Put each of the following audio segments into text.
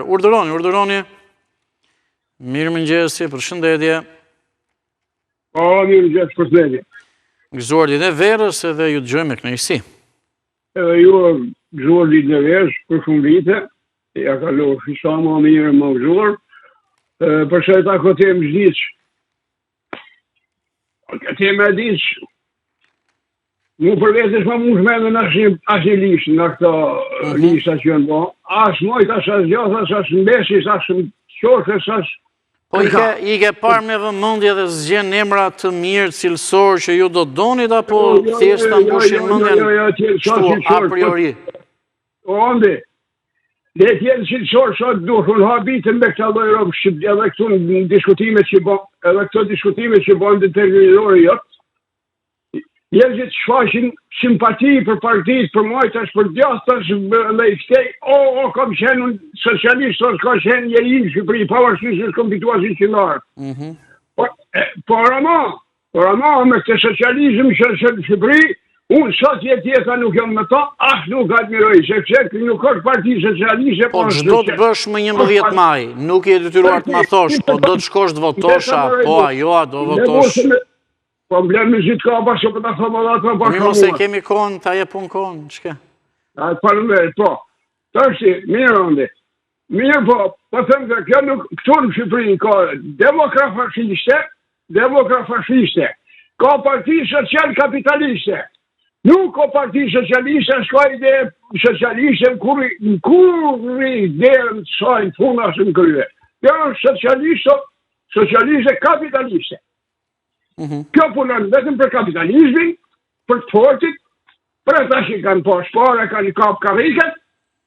Urdhëroni. Mirë mëngjesi, përshëndetje. Mirë mëngjes, përshëndetje. Gëzuar ditë e verës edhe ju dëgjojmë me kënaqësi. Edhe ju gëzuar ditë e verës për shumë vite. Ja kaloi sa më mirë më gëzuar. Për sa ta kotem zgjidh. Këtë më diç. Mu për vetës më mund me në ashe lishë, në këto lishë që janë bo. Asë mojtë, asë gjothës, asë mbesis, asë qoshës, asë... Po i ke parë me vëmendje dhe zgjen emra të mirë cilësor që ju do donit, apo thjesht ta mbushin mendjen kështu a priori? Onde, dhe tjetë cilësor sot duhur habitën me këta lloj robë shqip, edhe këtu në diskutimet që bo, edhe këto diskutimet që bojnë dhe televizorë jotë, njerëzit shfaqin simpati për partitë, për mojtash, për djathtash, dhe i ftej, kam qenë socialist, ka qenë njeri në Shqipëri, pavarësisht se s'kom fituar si qytetar. Por ama me këtë socializëm që është në Shqipëri, unë sot jetëta nuk jam me ta, nuk admiroj, sepse nuk është parti socialiste. Po çdo të bësh më 11 maj, nuk je detyruar të ma thosh, po do të shkosh të votosh, po ajo do votosh. Problemi që ka bashkë për të thëmë dhe të bashkë. Mimo se kemi konë, ta jepun konë, qëka? Parëmëve, po. Të është, mirë ndë. Mirë po thëmë që kjo nuk, këtu në Shqipëri ka demokrat fashiste, ka parti social kapitaliste. Nuk ka parti socialiste, s'ka ide socialiste në kurri ideën të sajnë funa së në kryve. Kjo është socialiste kapitaliste. Kjo punën vetëm për kapitalizmin, për të fortit, për ata që kanë pas pare, kanë kap kariket,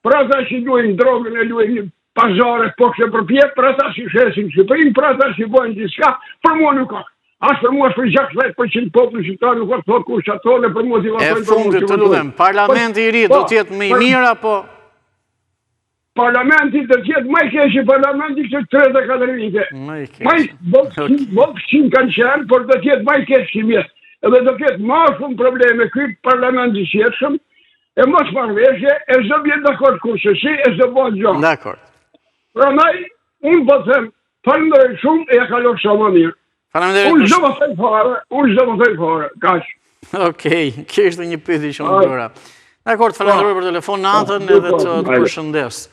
për ata që luajnë drogën e luajnë pazare, pokshë për pjetë, për ata që shesin Shqipërinë, për ata që bojnë gjithçka, për mua nuk ka. As për mua për 60% popull shqiptar nuk ka thot kush atone për mua e fundit të lutem, parlamenti i ri do të jetë më i mirë apo? Parlamenti do të jetë më i keq parlamenti që 34 vite. Më i kanë qenë, por do të jetë më i keq që mjetë. Edhe do të jetë më shumë probleme ky parlament i shjetshëm, e mos marrëveshje, e s'do vjen dakord kushësi, e s'do bëhet gjë. Dakord. Prandaj unë po them, falenderoj shumë e ja kaloj sa më mirë. Faleminderit. Unë s'do të them fare, kaq. Okej, kishte një pyetje që më bëra. Dakord, falenderoj për telefonatën edhe të përshëndes.